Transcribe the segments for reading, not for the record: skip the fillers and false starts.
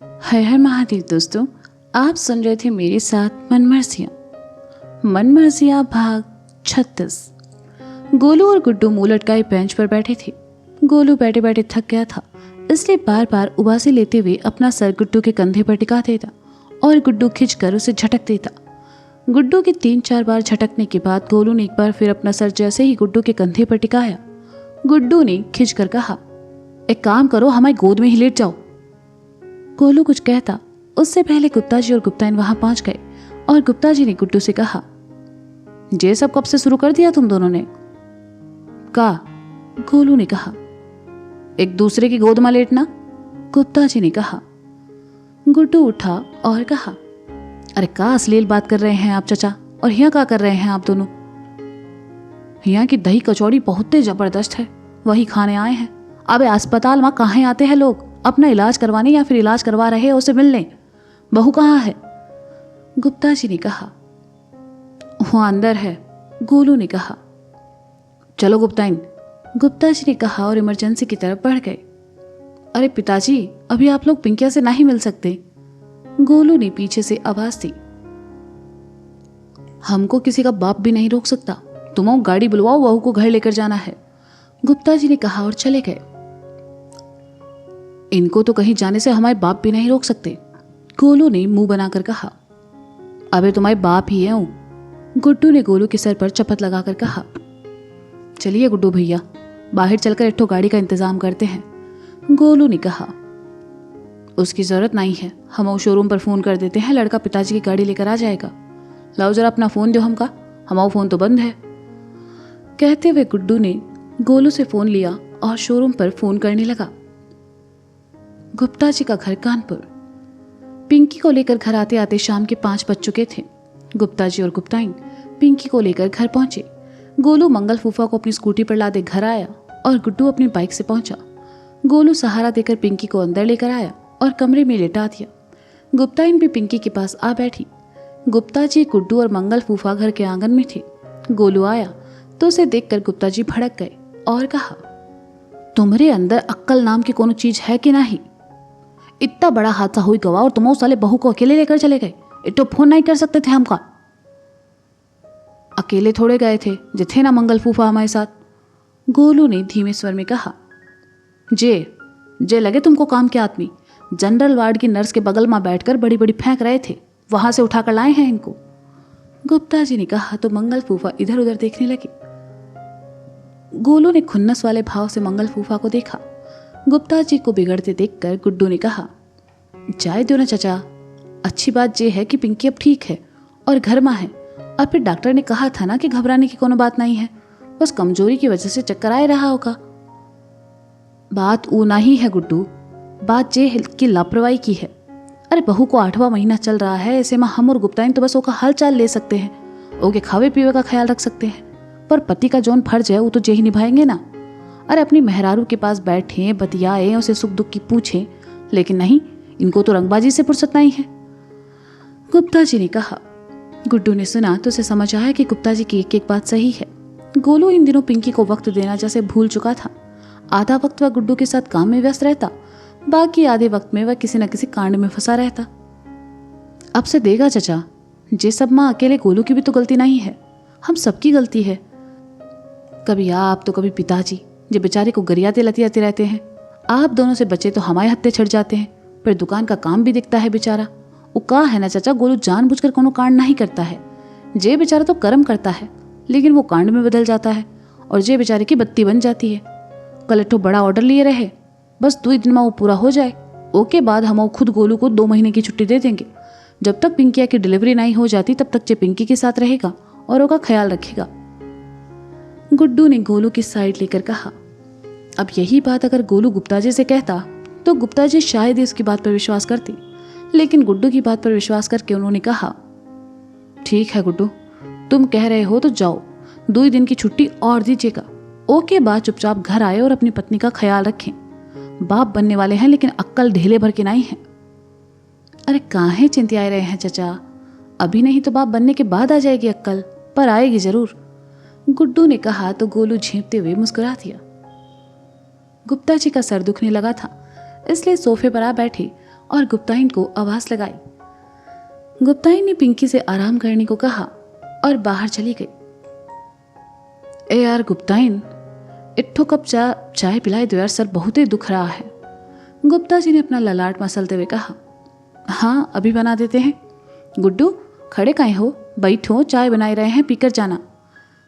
हर हर महादेव दोस्तों, आप सुन रहे थे मेरे साथ मनमर्जियाँ भाग 36। गोलू और गुड्डू मुंह लटकाए बेंच पर बैठे थे। गोलू बैठे बैठे थक गया था, इसलिए बार बार उबासी लेते हुए अपना सर गुड्डू के कंधे पर टिका देता और गुड्डू खिंचकर उसे झटक देता। गुड्डू के 3-4 बार झटकने के बाद गोलू ने एक बार फिर अपना सर जैसे ही गुड्डू के कंधे पर टिकाया, गुड्डू ने खिंचकर कहा, एक काम करो, हमारी गोद में ही लेट जाओ। गोलू कुछ कहता उससे पहले गुप्ता जी और गुप्ताइन वहां पहुंच गए और गुप्ता जी ने गुड्डू से कहा, ये सब कब से शुरू कर दिया तुम दोनों ने? का गोलू ने कहा, एक दूसरे की गोद में लेटना, गुप्ता जी ने कहा। गुड्डू उठा और कहा, अरे का अश्लील बात कर रहे हैं आप चाचा, और यहाँ क्या कर रहे हैं आप दोनों? यहाँ की दही कचौड़ी बहुत जबरदस्त है, वही खाने आए हैं। अबे अस्पताल में कहाँ आते हैं लोग, अपना इलाज करवाने या फिर इलाज करवा रहे हैं उसे मिलने? बहू कहाँ है? गुप्ता जी ने कहा। वो अंदर है, गोलू ने कहा। चलो गुप्ताइन, गुप्ता जी ने कहा और इमरजेंसी की तरफ बढ़ गए। अरे पिताजी, अभी आप लोग पिंकिया से नहीं मिल सकते? गोलू ने पीछे से आवाज दी। हमको किसी का बाप भी नहीं रोक सकता, तुम गाड़ी बुलवाओ, बहू को घर लेकर जाना है, गुप्ता जी ने कहा और चले गए। इनको तो कहीं जाने से हमारे बाप भी नहीं रोक सकते, गोलू ने मुंह बनाकर कहा। अबे तुम्हारे बाप ही है, गुड्डू ने गोलू के सर पर चपत लगाकर कहा। चलिए गुड्डू भैया, बाहर चलकर एक ठो गाड़ी का इंतजाम करते हैं, गोलू ने कहा। उसकी जरूरत नहीं है, हम शोरूम पर फोन कर देते हैं, लड़का पिताजी की गाड़ी लेकर आ जाएगा। लाओ जरा अपना फोन दो हमका, हमारा फोन तो बंद है। कहते हुए गुड्डू ने गोलू से फोन लिया और शोरूम पर फोन करने लगा। गुप्ता जी का घर कानपुर। पिंकी को लेकर घर आते आते शाम के 5 बज चुके थे। गुप्ता जी और गुप्ताइन पिंकी को लेकर घर पहुंचे। गोलू मंगल फूफा को अपनी स्कूटी पर लादे घर आया और गुड्डू अपनी बाइक से पहुंचा। गोलू सहारा देकर पिंकी को अंदर लेकर आया और कमरे में लेटा दिया। गुप्ताइन भी पिंकी के पास आ बैठी। गुप्ता जी, गुड्डू और मंगल फूफा घर के आंगन में थे। गोलू आया तो उसे देखकर गुप्ता जी भड़क गए और कहा, तुम्हारे अंदर अक्ल नाम की कोनो चीज है कि नहीं? इतना बड़ा हादसा हुई गवा और तुम उस साले बहू को अकेले लेकर चले गए, इतो फोन नहीं कर सकते थे हमका? अकेले थोड़े गए थे, जे थे ना मंगल फूफा हमारे साथ, गोलू ने धीमे स्वर में कहा। जे लगे तुमको काम के आदमी, जनरल वार्ड की नर्स के बगल में बैठकर बड़ी बड़ी फेंक रहे थे, वहां से उठाकर लाए हैं इनको, गुप्ता जी ने कहा। तो मंगल फूफा इधर उधर देखने लगे। गोलू ने खुन्नस वाले भाव से मंगल फूफा को देखा। गुप्ता जी को बिगड़ते देखकर गुड्डू ने कहा, जाए दो ना चाचा, अच्छी बात यह है कि पिंकी अब ठीक है और घर में है, और फिर डॉक्टर ने कहा था ना कि घबराने की कोनो बात नहीं है, बस कमजोरी की वजह से चक्कर आए रहा होगा। बात वो नहीं है गुड्डू, बात ये है कि लापरवाही की है। अरे बहू को 8वां महीना चल रहा है, ऐसे में हम और गुप्ताइन तो बस ओका हाल चाल ले सकते हैं, ओके खावे पीवे का ख्याल रख सकते हैं, पर पति का जौन फर्ज है वो तो यही निभाएंगे ना। अरे अपनी मेहरारू के पास बैठे, बतियाए, उसे सुख दुख की पूछें, लेकिन नहीं, इनको तो रंगबाजी से फुर्सत नहीं है, गुप्ता जी ने कहा। गुड्डू ने सुना तो उसे समझ आया कि गुप्ता जी की एक एक बात सही है। गोलू इन दिनों पिंकी को वक्त देना जैसे भूल चुका था। आधा वक्त वह गुड्डू के साथ काम में व्यस्त रहता, बाकी आधे वक्त में वह किसी न किसी कांड में फंसा रहता। अब से देगा चचा, जे सब माँ अकेले गोलू की भी तो गलती नहीं है, हम सबकी गलती है। कभी आप तो कभी पिताजी, जो बेचारे को गरियाते लतियाते रहते हैं। आप दोनों से बचे तो हमारे हत्थे छड़ जाते हैं, फिर दुकान का काम भी दिखता है बेचारा। वो कहा है ना चाचा, गोलू जानबूझकर कोनो कांड नहीं करता है। जे बेचारा तो कर्म करता है, लेकिन वो कांड में बदल जाता है और जे बेचारे की बत्ती बन जाती है। कल एक बड़ा ऑर्डर लिए रहे, बस 2 दिन में वो पूरा हो जाए, ओके बाद हम खुद गोलू को 2 महीने की छुट्टी दे देंगे। जब तक पिंकिया की डिलीवरी नहीं हो जाती तब तक जे पिंकी के साथ रहेगा और उसका ख्याल रखेगा, गुड्डू ने गोलू की साइड लेकर कहा। अब यही बात अगर गोलू गुप्ता जी से कहता तो गुप्ता जी शायद ही उसकी बात पर विश्वास करती, लेकिन गुड्डू की बात पर विश्वास करके उन्होंने कहा, ठीक है गुड्डू, तुम कह रहे हो तो जाओ, 2 दिन की छुट्टी और दीजिएगा, ओके बाद चुपचाप घर आए और अपनी पत्नी का ख्याल रखें। बाप बनने वाले हैं लेकिन अक्कल ढेले भर के नहीं है। अरे काहे चिंतियाए रहे हैं चचा, अभी नहीं तो बाप बनने के बाद आ जाएगी अक्कल, पर आएगी जरूर, गुड्डू ने कहा। तो गोलू झेंपते हुए मुस्कुरा दिया। गुप्ता जी का सर दुखने लगा था, इसलिए सोफे पर आ बैठे और गुप्ताइन को आवाज लगाई। गुप्ताइन ने पिंकी से आराम करने को कहा और बाहर चली गई। ए यार गुप्ताइन, इट्ठो कप चाय पिलाई दो यार, सर बहुत ही दुख रहा है। गुप्ता जी ने अपना ललाट मसलते हुए कहा। हाँ अभी बना देते हैं। गुड्डू खड़े काहे हो, बैठो, चाय बनाई रहे हैं, पीकर जाना।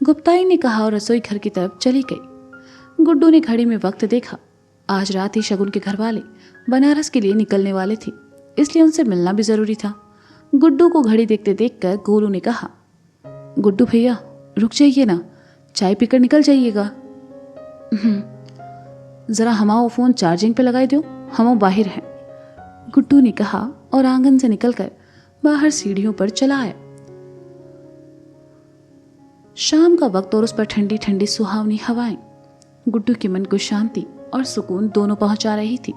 गुप्ताइन ने कहा और रसोई घर की तरफ चली गई। गुड्डू ने घड़ी में वक्त देखा। आज रात ही शगुन के घर वाले बनारस के लिए निकलने वाले थे, इसलिए उनसे मिलना भी जरूरी था। गुड्डू को घड़ी देखते देखकर गोलू ने कहा, गुड्डू भैया रुक जाइए ना, चाय पीकर निकल जाइएगा। जरा हमारा फोन चार्जिंग पे लगाई दो, हम बाहर हैं, गुड्डू ने कहा और आंगन से निकलकर बाहर सीढ़ियों पर चला आया। शाम का वक्त और उस पर ठंडी ठंडी सुहावनी हवाएं गुड्डू के मन को शांति और सुकून दोनों पहुंचा रही थी।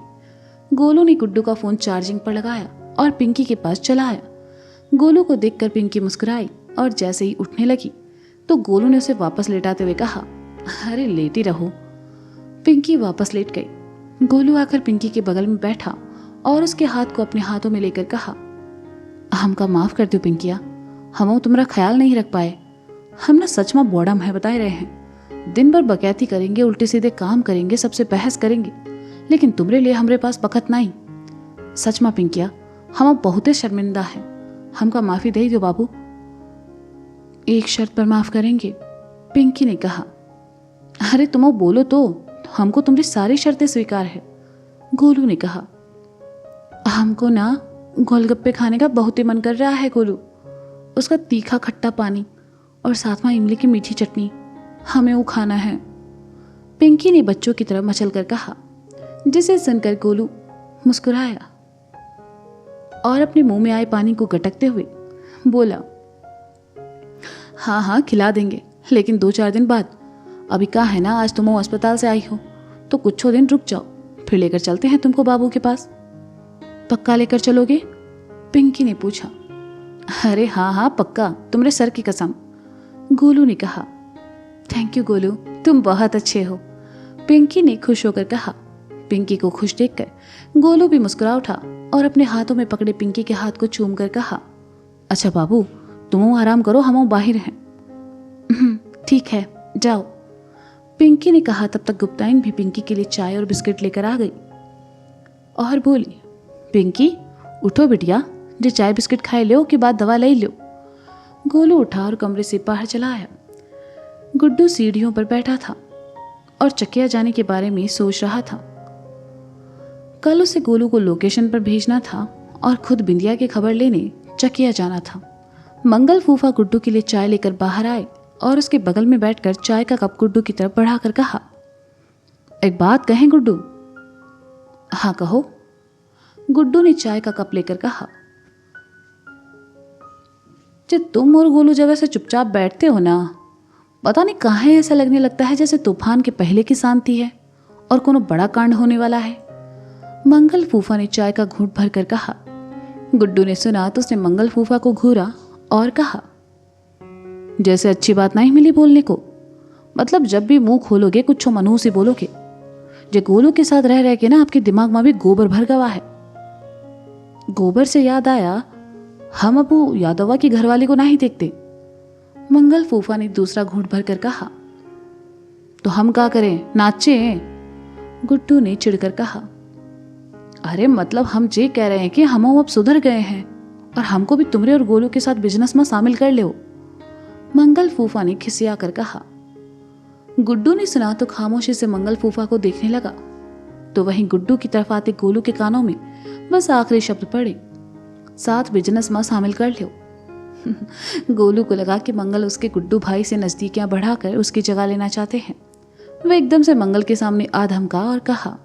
गोलू ने गुड्डू का फोन चार्जिंग पर लगाया और पिंकी के पास चला आया। गोलू को देखकर पिंकी मुस्कुराई और जैसे ही उठने लगी तो गोलू ने उसे वापस लेटाते हुए कहा, अरे लेटी रहो। पिंकी वापस लेट गई। गोलू आकर पिंकी के बगल में बैठा और उसके हाथ को अपने हाथों में लेकर कहा, हमका माफ कर दो पिंकिया, हम तुम्हारा ख्याल नहीं रख पाए। हम ना सच में बॉडम है, बताए रहे हैं। दिन भर बकैती करेंगे, उल्टे सीधे काम करेंगे, सबसे बहस करेंगे, लेकिन तुम्हारे लिए हमरे पास बखत नहीं। सच में पिंकिया, हम बहुत शर्मिंदा है, हमका माफी दे दो बाबू। एक शर्त पर माफ करेंगे, पिंकी ने कहा। अरे तुम बोलो तो, हमको तुम्हारी सारी शर्तें स्वीकार है, गोलू ने कहा। हमको ना गोलगप्पे खाने का बहुत ही मन कर रहा है गोलू, उसका तीखा खट्टा पानी और साथ में इमली की मीठी चटनी, हमें वो खाना है, पिंकी ने बच्चों की तरह मचल कर कहा, जिसे सुनकर गोलू मुस्कुराया और अपने मुंह में आए पानी को गटकते हुए बोला, हाँ हाँ खिला देंगे, लेकिन 2-4 दिन बाद। अभी कहा है ना, आज तुम अस्पताल से आई हो तो कुछ दिन रुक जाओ, फिर लेकर चलते हैं तुमको बाबू के पास। पक्का लेकर चलोगे, पिंकी ने पूछा। अरे हाँ हाँ पक्का, तुम्हारे सर की कसम, गोलू ने कहा। थैंक यू गोलू, तुम बहुत अच्छे हो, पिंकी ने खुश होकर कहा। पिंकी को खुश देखकर गोलू भी मुस्कुरा उठा और अपने हाथों में पकड़े पिंकी के हाथ को चूम कर कहा, अच्छा बाबू तुम आराम करो, हम बाहर हैं। ठीक है जाओ, पिंकी ने कहा। तब तक गुप्ताइन भी पिंकी के लिए चाय और बिस्किट लेकर आ गई और बोली, पिंकी उठो बिटिया, जो चाय बिस्किट खाए लो के बाद दवा ले लो। गोलू उठा और कमरे से बाहर चला आया। गुड्डू सीढ़ियों पर बैठा था और चकिया जाने के बारे में सोच रहा था। कल उसे गोलू को लोकेशन पर भेजना था और खुद बिंदिया की खबर लेने चकिया जाना था। मंगल फूफा गुड्डू के लिए चाय लेकर बाहर आए और उसके बगल में बैठकर चाय का कप गुड्डू की तरफ बढ़ाकर कहा, एक बात कहें गुड्डू। हाँ कहो, गुड्डू ने चाय का कप लेकर कहा। जब तुम और गोलू जगह से चुपचाप बैठते हो ना, पता नहीं कहाँ ऐसा लगने लगता है जैसे तूफान के पहले की शांति है और कोनो बड़ा कांड होने वाला है। मंगल फूफा ने चाय का घूंट भर कर कहा। गुड्डू ने सुना तो उसने मंगल फूफा को घूरा और कहा, जैसे अच्छी बात नहीं मिली बोलने को, मतलब जब भी मुंह खोलोगे कुछ मनहूस ही बोलोगे। जो गोलू के साथ रह के ना आपके दिमाग में भी गोबर भर गवा है। गोबर से याद आया, हम अबू यादवा की घरवाली को नहीं देखते, मंगल फूफा ने दूसरा घूंट भर कर कहा। तो हम क्या करें, नाचे? गुड्डू ने चिढ़कर कहा। अरे मतलब हम ये कह रहे हैं कि हम अब सुधर गए हैं और हमको भी तुम्हारे और गोलू के साथ बिजनेस में शामिल कर ले, मंगल फूफा ने खिसिया कर कहा। गुड्डू ने सुना तो खामोशी से मंगल फूफा को देखने लगा, तो वहीं गुड्डू की तरफ आते गोलू के कानों में बस आखिरी शब्द पड़े, साथ बिजनेस में शामिल कर लो। गोलू को लगा कि मंगल उसके गुड्डू भाई से नजदीकियां बढ़ाकर उसकी जगह लेना चाहते हैं। वह एकदम से मंगल के सामने आ धमका और कहा,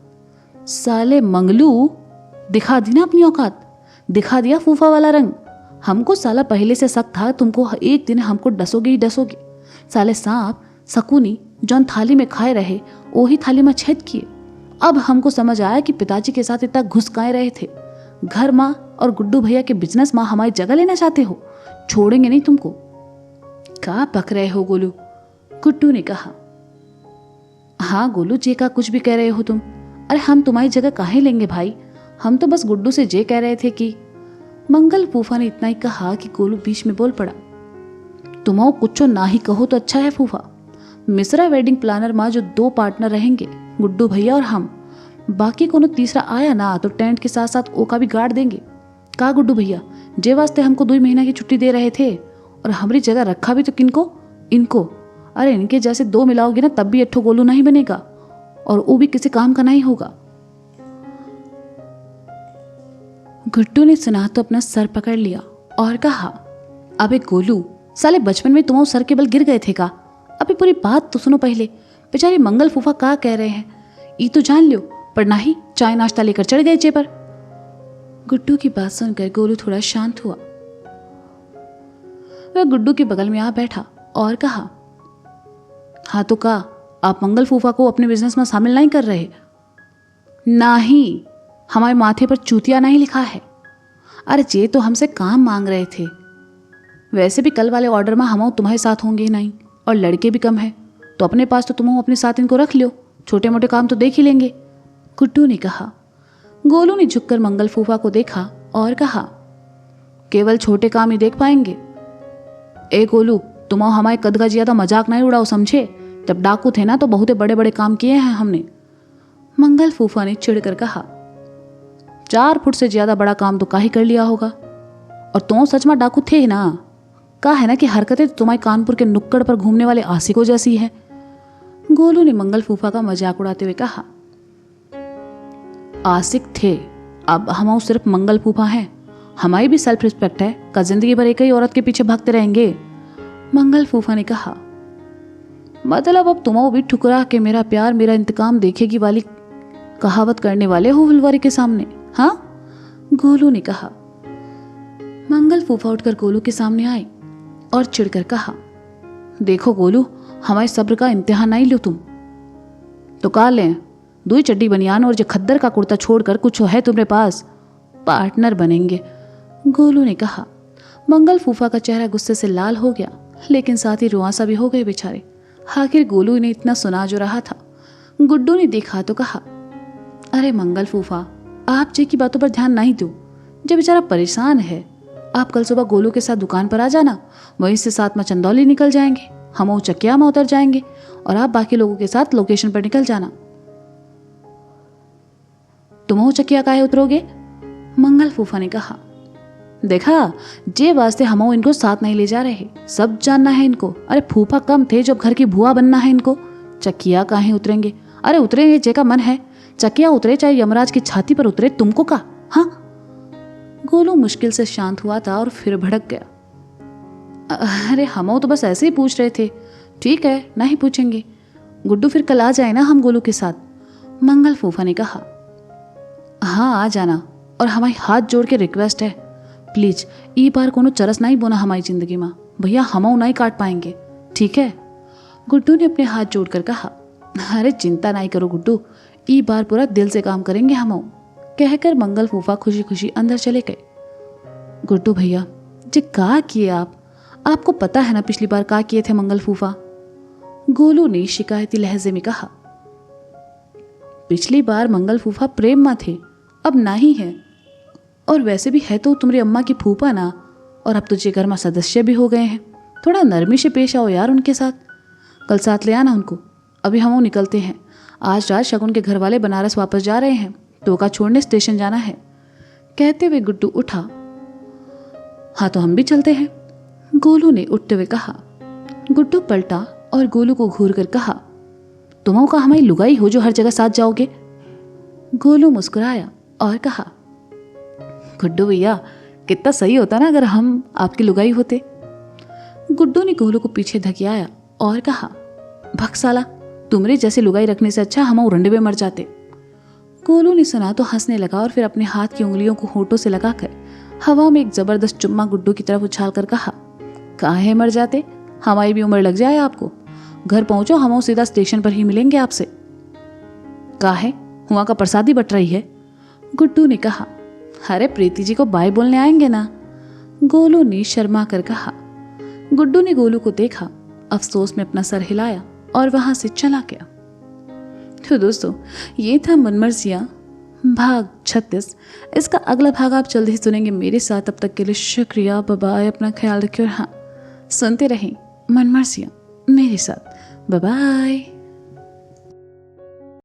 साले मंगलू, दिखा दी ना अपनी औकात, दिखा दिया फूफा वाला रंग। हमको साला पहले से शक था तुमको एक दिन हमको डसोगे ही डसोगे। साले सांप शकुनी जौन थाली में खाए रहे वही थाली में छेद किए। अब हमको समझ आया कि पिताजी के साथ इतना घुसकाए रहे थे। घर माँ और गुड्डू भैया के बिजनेस माँ हमारी जगह लेना चाहते हो, छोड़ेंगे नहीं तुमको। क्या पक रहे हो गोलू, गुड्डू ने कहा। हाँ गोलू जी का कुछ भी कह रहे हो तुम, अरे हम तुम्हारी जगह काहे लेंगे भाई, हम तो बस गुड्डू से जे कह रहे थे कि। मंगल फूफा ने इतना ही कहा कि गोलू बीच में बोल पड़ा, तुम कुछ ना ही कहो तो अच्छा है फूफा। मिश्रा वेडिंग प्लानर माँ जो 2 पार्टनर रहेंगे, गुड्डू भैया और हम, बाकी कोनो तीसरा आया ना तो टेंट के साथ साथ ओका भी गाड़ देंगे। का गुड्डू भैया, जे वास्ते हमको 2 महीना की छुट्टी दे रहे थे और हमारी जगह रखा भी तो किनको? इनको। अरे इनके जैसे 2 मिलाओगे ना तब भी एठो गोलू नहीं बनेगा, और वो भी किसी काम का नहीं होगा। गुड्डू ने सुना तो अपना सर पकड़ लिया और कहा, अबे गोलू, साले बचपन में तुम सर के बल गिर गए थे का? अबे पूरी बात तो सुनो पहले। बेचारे मंगल फूफा का कह रहे हैं ये तो जान लो, पर नहीं चाय नाश्ता लेकर चढ़ गए चे पर। गुड्डू की बात सुनकर गोलू थोड़ा शांत हुआ। वह गुड्डू के बगल में आ बैठा और कहा, हाँ तो का आप मंगल फूफा को अपने बिजनेस में शामिल नहीं कर रहे? नहीं, हमारे माथे पर चूतिया नहीं लिखा है। अरे जे तो हमसे काम मांग रहे थे। वैसे भी कल वाले ऑर्डर में हम तुम्हारे साथ होंगे नहीं, और लड़के भी कम है, तो अपने पास तो तुम अपने साथ इनको रख लो, छोटे मोटे काम तो देख ही लेंगे, गुड्डू ने कहा। गोलू ने झुककर मंगल फूफा को देखा और कहा, केवल छोटे काम ही देख पाएंगे? ए गोलू, तुम हमारे कद का ज्यादा मजाक नहीं उड़ाओ, समझे? जब डाकू थे ना तो बहुत बड़े बड़े काम किए हैं हमने। मंगल फूफा ने चिढ़कर कहा, 4 फुट से ज्यादा बड़ा काम तो काहे कर लिया होगा, और तुम सच में डाकू थे ना? का है ना कि हरकतें तो तुम्हारे कानपुर के नुक्कड़ पर घूमने वाले आशिकों जैसी है। गोलू ने मंगल फूफा का मजाक उड़ाते हुए कहा, आशिक थे, अब हम सिर्फ मंगल फूफा हैं, हमारी भी सेल्फ रिस्पेक्ट है, का जिंदगी भर एक ही औरत के पीछे भागते रहेंगे? मंगल फूफा ने कहा, मतलब अब तुम भी ठुकरा के मेरा प्यार मेरा इंतकाम देखेगी वाली कहावत करने वाले हो फुलवारी के सामने? हाँ, गोलू ने कहा। मंगल फूफा उठकर गोलू के सामने आए और चिढ़कर कहा, देखो गोलू, हमारे सब्र का इम्तिहान नहीं लो तुम तो का लें, 2 चड्डी बनियान और जो खद्दर का कुर्ता छोड़कर कुछ है तुम्हारे पास? पार्टनर बनेंगे, गोलू ने कहा। मंगल फूफा का चेहरा गुस्से से लाल हो गया, लेकिन साथ ही रुआंसा भी हो गए बेचारे। आखिर गोलू ने इतना सुना जो रहा था। गुड्डू ने देखा तो कहा, अरे मंगल फूफा, आप जी की बातों पर ध्यान नहीं दो, जब बेचारा परेशान है। आप कल सुबह गोलू के साथ दुकान पर आ जाना, वहीं से साथ में चंदौली निकल जाएंगे, हम चकिया में उतर जाएंगे और आप बाकी लोगों के साथ लोकेशन पर निकल जाना। तुम चकिया काहे उतरोगे? मंगल फूफा ने कहा। देखा, जे वास्ते हम इनको साथ नहीं ले जा रहे, सब जानना है इनको। अरे फूफा कम थे जब घर की भुआ बनना है इनको। चकिया काहे उतरेंगे? अरे उतरेंगे जे का मन है, चकिया उतरे चाहे यमराज की छाती पर उतरे, तुमको का? हाँ। गोलू मुश्किल से शांत हुआ था और फिर भड़क गया। अरे हम तो बस ऐसे ही पूछ रहे थे। ठीक है, नहीं पूछेंगे। गुड्डू फिर कल आ जाए ना हम गोलू के साथ, मंगल फूफा ने कहा। हाँ आ जाना, और हमारी हाथ जोड़ के रिक्वेस्ट है, प्लीज ई बार कोनो चरस नहीं बोना हमारी जिंदगी में, भैया हम नहीं काट पाएंगे, ठीक है? गुड्डू ने अपने हाथ जोड़कर कहा। अरे चिंता नहीं करो गुड्डू, ई बार पूरा दिल से काम करेंगे हम, कहकर मंगल फूफा खुशी खुशी अंदर चले गए। गुड्डू भैया जी का किए आपको पता है ना पिछली बार का किए थे मंगल फूफा? गोलू ने शिकायती लहजे में कहा। पिछली बार मंगल फूफा प्रेम में थे, अब नहीं है, और वैसे भी है तो तुम्हारी अम्मा की फूफा ना, और अब तुझे घर में सदस्य भी हो गए हैं, थोड़ा नरमी से पेश आओ यार उनके साथ। कल साथ ले आना उनको। अभी हम निकलते हैं, आज रात शगुन के घर वाले बनारस वापस जा रहे हैं, तो का छोड़ने स्टेशन जाना है। कहते हुए गुड्डू उठा। हाँ तो हम भी चलते हैं, गोलू ने उठते हुए कहा। गुड्डू पलटा और गोलू को घूर कर कहा, तुम का हमारी लुगाई हो जो हर जगह साथ जाओगे? गोलू मुस्कुराया और कहा, गुड्डू भैया कितना सही होता ना अगर हम आपकी लुगाई होते। गुड्डू ने गोलू को पीछे धकियाया और कहा, भग साला, तुमरे जैसे लुगाई रखने से अच्छा हम रंडे में मर जाते। गोलू ने सुना तो हंसने लगा और फिर अपने हाथ की उंगलियों को होठों से लगाकर हवा में एक जबरदस्त चुम्मा गुड्डू की तरफ उछाल कर कहा, काहे मर जाते, हमारी भी उम्र लग जाए आपको। घर पहुंचो, हम सीधा स्टेशन पर ही मिलेंगे आपसे। काहे, हुआ का प्रसादी बट रही है, गुड्डू ने कहा। अरे प्रीति जी को बाय बोलने आएंगे ना, गोलू ने शर्मा कर कहा। गुड्डू ने गोलू को देखा, अफसोस में अपना सर हिलाया और वहां से चला गया। तो दोस्तों ये था मनमर्जियाँ भाग 36। इसका अगला भाग आप जल्द ही सुनेंगे मेरे साथ। तब तक के लिए शुक्रिया, बाय बाय, अपना ख्याल रखिए और हाँ, सुनते रहें मनमर्जियाँ मेरे साथ। Bye bye.